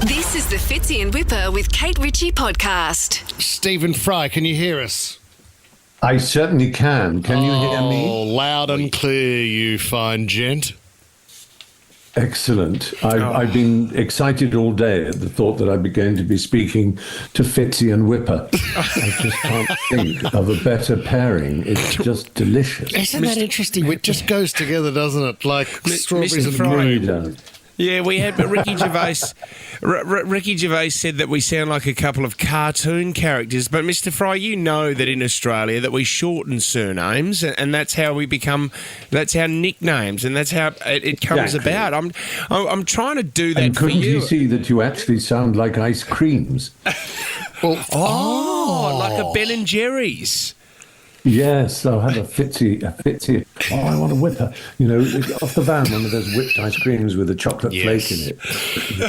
This is the Fitzy and Whipper with Kate Ritchie podcast. Stephen Fry, can you hear us? I certainly can. Can you hear me? Oh, loud and clear, you fine gent. Excellent. I've been excited all day at the thought that I'd be going to be speaking to Fitzy and Whipper. I just can't think of a better pairing. It's just delicious. Isn't that interesting? It just goes together, doesn't it? Like strawberries and It really cream. does. Yeah, we had, but Ricky Gervais, Ricky Gervais said that we sound like a couple of cartoon characters. But Mr. Fry, you know that in Australia that we shorten surnames, and that's how we become, that's our nicknames, and that's how it comes Exactly. about. I'm trying to do that And for couldn't you. you see that you actually sound like ice creams? Well, Like a Ben and Jerry's. Yes, I'll have a Fitzy. Oh, I want a Whipper. You know, off the van, one of those whipped ice creams with a chocolate flake in it.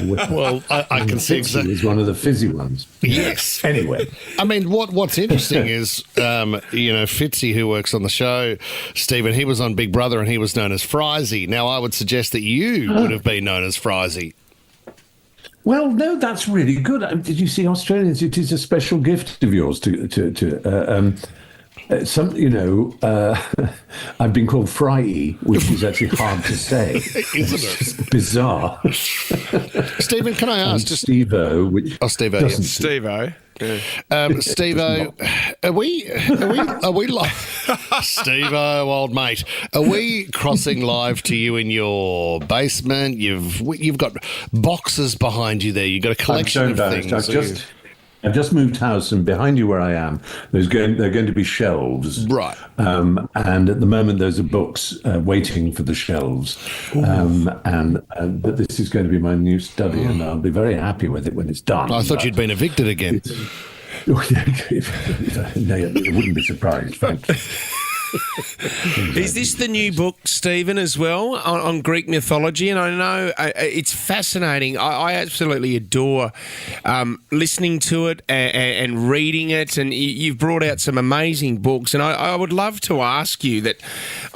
Whipper. well, I can see Fitzy exactly. is one of the fizzy ones. Yes. Anyway. I mean, what's interesting is, Fitzy, who works on the show, Stephen, he was on Big Brother and he was known as Frizy. Now, I would suggest that you would have been known as Frizy. Well, no, that's really good. Did you see Australians? It is a special gift of yours I've been called Fry-y, which is actually hard to say. Isn't It's bizarre. Stephen, can I ask? Just Steve-O, which Steve-O, doesn't yes. Steve-O. Steve-O, are we live? Steve-O, old mate, are we crossing live to you in your basement? You've got boxes behind you there. You've got a collection of things. I've just moved house, and behind you where I am, there are going to be shelves. Right. And at the moment, those are books waiting for the shelves. But this is going to be my new study, and I'll be very happy with it when it's done. I thought you'd been evicted again. No, it wouldn't be surprised, frankly. Is this the new book, Stephen, as well, on Greek mythology? And I know it's fascinating. I absolutely adore listening to it and reading it. And you've brought out some amazing books. And I would love to ask you that,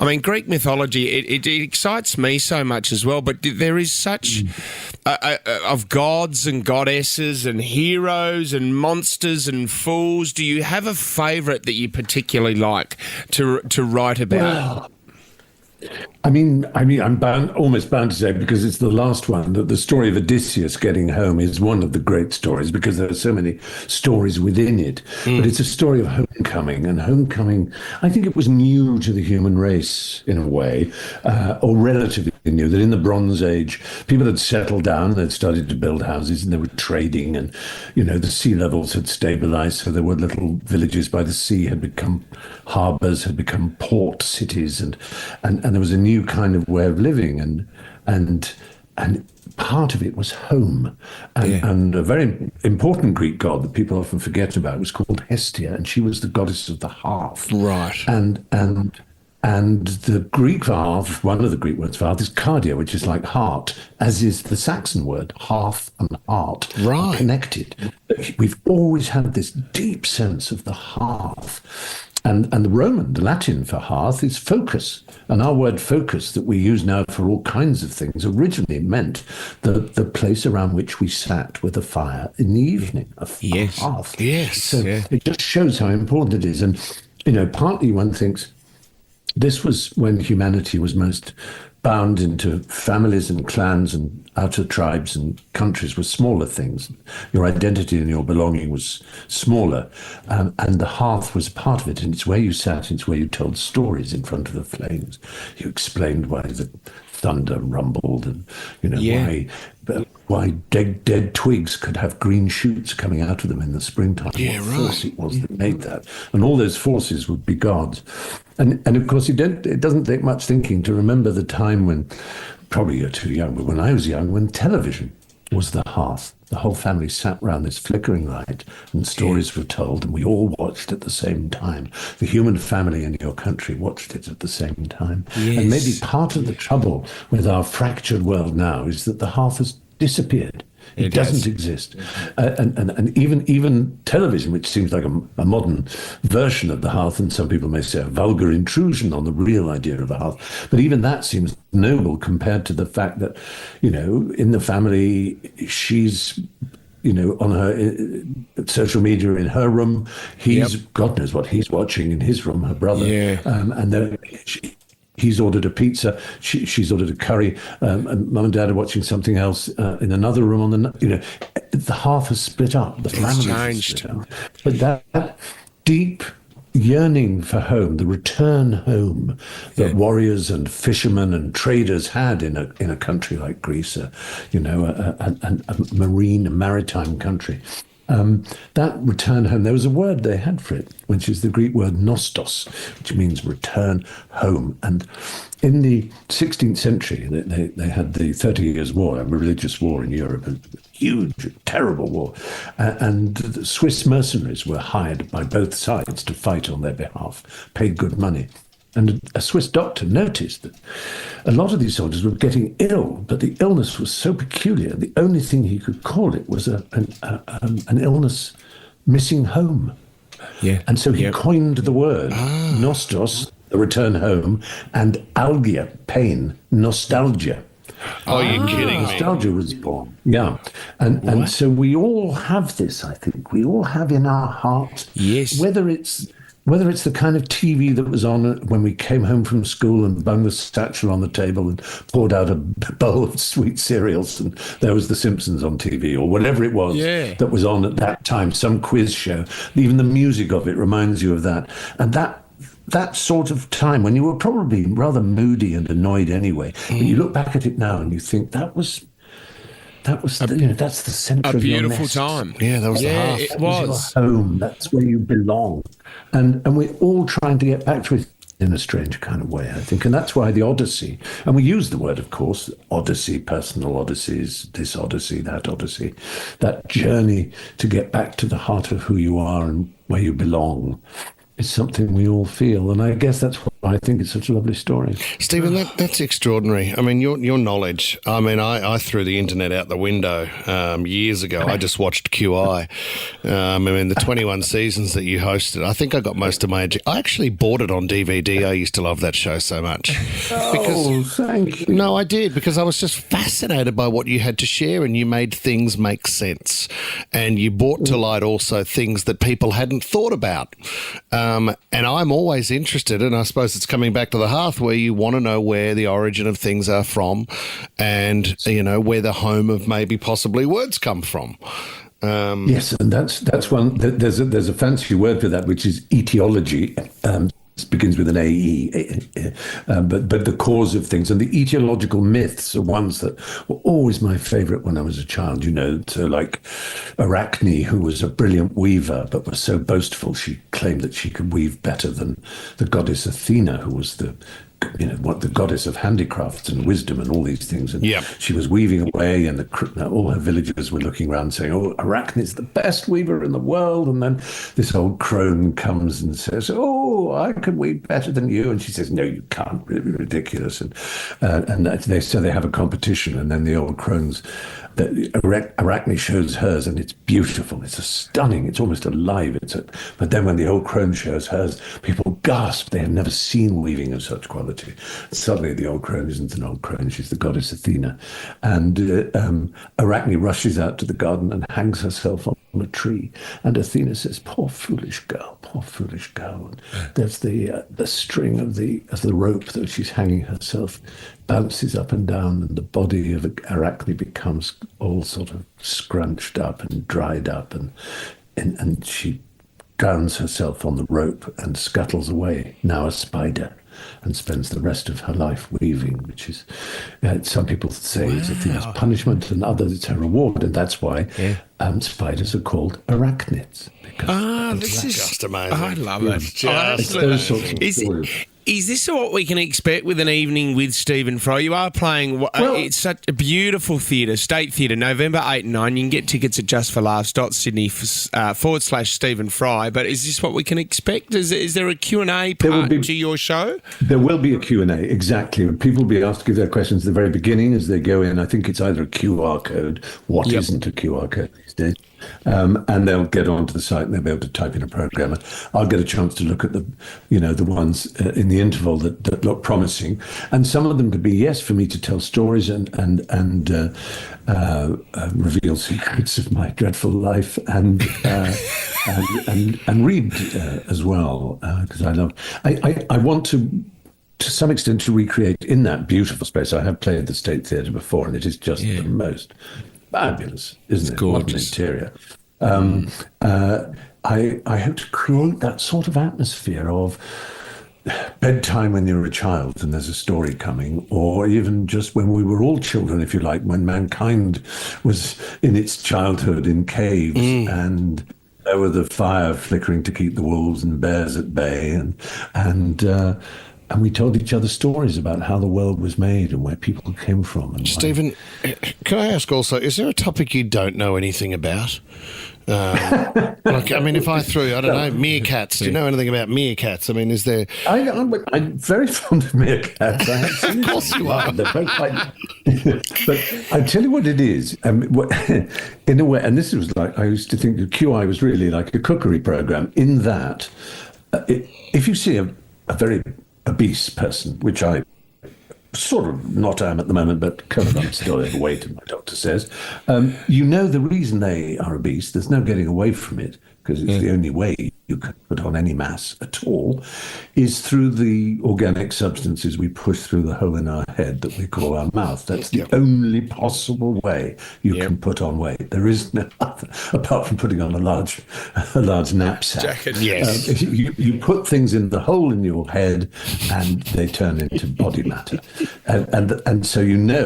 I mean, Greek mythology, it excites me so much as well. But there is such of gods and goddesses and heroes and monsters and fools. Do you have a favourite that you particularly like to write about? Well, I'm almost bound to say, because it's the last one, that the story of Odysseus getting home is one of the great stories, because there are so many stories within it. But it's a story of homecoming, and homecoming, I think it was new to the human race in a way, or relatively new, that in the Bronze Age, people had settled down, they'd started to build houses, and they were trading, and, the sea levels had stabilized, so there were little villages by the sea had become harbors, had become port cities, and there was a new kind of way of living, and part of it was home, and a very important Greek god that people often forget about was called Hestia, and she was the goddess of the hearth. Right. And the Greek for hearth, one of the Greek words for hearth, is cardia, which is like heart, as is the Saxon word. Hearth and heart are connected. We've always had this deep sense of the hearth. And the Latin for hearth is focus. And our word focus that we use now for all kinds of things originally meant the place around which we sat with a fire in the evening, a hearth. Yes. So it just shows how important it is. And, partly one thinks this was when humanity was most bound into families and clans, and outer tribes and countries were smaller things. Your identity and your belonging was smaller, and the hearth was part of it, and it's where you sat, it's where you told stories in front of the flames. You explained why the thunder rumbled, and why dead twigs could have green shoots coming out of them in the springtime. What force it was that made that, and all those forces would be gods. And of course, it doesn't take much thinking to remember the time when, probably you're too young, but when I was young, when television was the hearth. The whole family sat round this flickering light, and stories were told, and we all watched at the same time. The human family in your country watched it at the same time. Yes. And maybe part of the trouble with our fractured world now is that the hearth has disappeared. It doesn't exist. And even television, which seems like a modern version of the hearth, and some people may say a vulgar intrusion on the real idea of the hearth, but even that seems noble compared to the fact that, in the family, she's on her social media in her room. He's God knows what he's watching in his room, her brother. Yeah. And then he's ordered a pizza. She's ordered a curry. And mum and dad are watching something else in another room. The hearth has split up. The family has split up. But that deep yearning for home, the return home that warriors and fishermen and traders had in a country like Greece, a maritime country. That return home, there was a word they had for it, which is the Greek word nostos, which means return home. And in the 16th century, they had the 30 Years' War, a religious war in Europe, a huge, terrible war. And the Swiss mercenaries were hired by both sides to fight on their behalf, paid good money. And a Swiss doctor noticed that a lot of these soldiers were getting ill, but the illness was so peculiar. The only thing he could call it was an illness missing home. Yeah. And so he coined the word nostos, the return home, and algia, pain, nostalgia. Oh, you're kidding me. Nostalgia was born. Yeah. And so we all have this, I think. We all have in our hearts, whether it's the kind of TV that was on when we came home from school and bung the satchel on the table and poured out a bowl of sweet cereals and there was The Simpsons on TV, or whatever it was that was on at that time, some quiz show. Even the music of it reminds you of that. And that sort of time when you were probably rather moody and annoyed anyway, but you look back at it now and you think that's the center of your nest. A beautiful time. Yeah, that was the hearth. It was. Your home. That's where you belong. And we're all trying to get back to it in a strange kind of way, I think. And that's why the Odyssey, and we use the word, of course, Odyssey, personal Odysseys, this Odyssey, that journey to get back to the heart of who you are and where you belong. It's something we all feel, and I guess that's why I think it's such a lovely story. Stephen, that's extraordinary. I mean, your knowledge. I mean, I threw the internet out the window years ago. I just watched QI. I mean, the 21 seasons that you hosted, I think I got most of my... I actually bought it on DVD. I used to love that show so much. Thank you. No, I did, because I was just fascinated by what you had to share, and you made things make sense. And you brought to light also things that people hadn't thought about. And I'm always interested, and I suppose it's coming back to the hearth, where you want to know where the origin of things are from, and where the home of maybe possibly words come from. Yes, and that's one. There's a fancy word for that, which is etiology. It begins with an AE, but the cause of things. And the etiological myths are ones that were always my favorite when I was a child, so like Arachne, who was a brilliant weaver, but was so boastful she claimed that she could weave better than the goddess Athena, who was the goddess of handicrafts and wisdom and all these things. And she was weaving away, and all her villagers were looking around saying, "Oh, Arachne is the best weaver in the world." And then this old crone comes and says, "Oh, I can weave better than you." And she says, "No, you can't. Really ridiculous." And they have a competition, and then the old crones, Arachne shows hers, and it's beautiful. It's stunning. It's almost alive. But then when the old crone shows hers, people gasp. They have never seen weaving of such quality. Suddenly the old crone isn't an old crone. She's the goddess Athena. And Arachne rushes out to the garden and hangs herself on a tree. And Athena says, "Poor foolish girl, poor foolish girl." And there's the string of the rope that she's hanging herself bounces up and down, and the body of Arachne becomes all sort of scrunched up and dried up, and she drowns herself on the rope and scuttles away, now a spider, and spends the rest of her life weaving, which is, some people say is Athena's punishment, and others it's her reward, and that's why spiders are called arachnids. This is just amazing. I love it. Just those sorts of stories. Is this what we can expect with an evening with Stephen Fry? You are playing, it's such a beautiful theatre, State Theatre, November 8 and 9. You can get tickets at justlaughs.sydney /Stephen Fry. But is this what we can expect? Is there a Q&A part to your show? There will be a Q&A, exactly. People will be asked to give their questions at the very beginning as they go in. I think it's either a QR code. What isn't a QR code these days? And they'll get onto the site and they'll be able to type in a program. I'll get a chance to look at the ones in the interval that look promising, and some of them could be for me to tell stories and reveal secrets of my dreadful life and read as well, because I want to some extent to recreate in that beautiful space. I have played the State Theatre before, and it is just the most fabulous, isn't it? What an interior. I hope to create that sort of atmosphere of bedtime when you're a child and there's a story coming, or even just when we were all children, if you like, when mankind was in its childhood in caves and there were the fire flickering to keep the wolves and bears at bay, and we told each other stories about how the world was made and where people came from. And Stephen, can I ask also, is there a topic you don't know anything about? If I threw, I don't know, meerkats. Do you know anything about meerkats? I mean, is there... I'm very fond of meerkats. I have seen of course you are. They're very quite... But I tell you what it is. In a way, and this was like, I used to think that QI was really like a cookery program, in that if you see a very obese person, which I sort of not am at the moment, but I'm still overweight, and my doctor says, the reason they are obese, there's no getting away from it, because it's the only way you can put on any mass at all, is through the organic substances we push through the hole in our head that we call our mouth. That's the only possible way you can put on weight. There is no other, apart from putting on a large knapsack. Jacket. Yes. You put things in the hole in your head and they turn into body matter. And so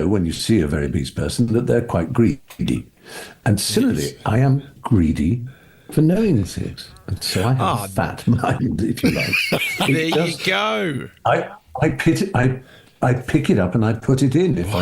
when you see a very obese person that they're quite greedy. And similarly, I am greedy for knowing things. And so I have a fat mind, if you like. There you go. I pick it up and I put it in if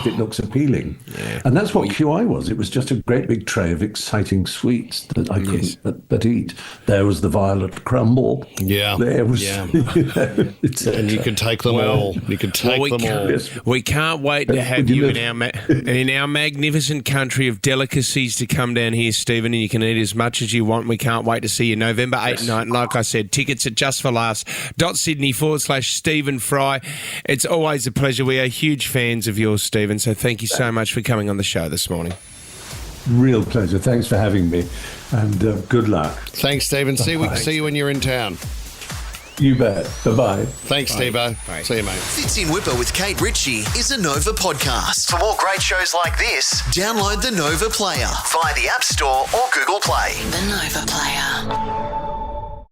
it looks appealing. Yeah. And that's what QI was. It was just a great big tray of exciting sweets that I couldn't but eat. There was the violet crumble. Yeah. There was... and you can take them all. You can take them all. We can't wait to have you in our magnificent country of delicacies to come down here, Stephen, and you can eat as much as you want. We can't wait to see you November 8 and 9. Like I said, tickets at justforlaughs.sydney /Stephen Fry. It's always a pleasure. We are huge fans of yours, Stephen, so thank you so much for coming on the show this morning. Real pleasure. Thanks for having me, and good luck. Thanks, Stephen. See you when you're in town. You bet. Bye-bye. Thanks, Steve-O. See you, mate. Fits in Whipper with Kate Ritchie is a Nova podcast. For more great shows like this, download the Nova Player via the App Store or Google Play. The Nova Player.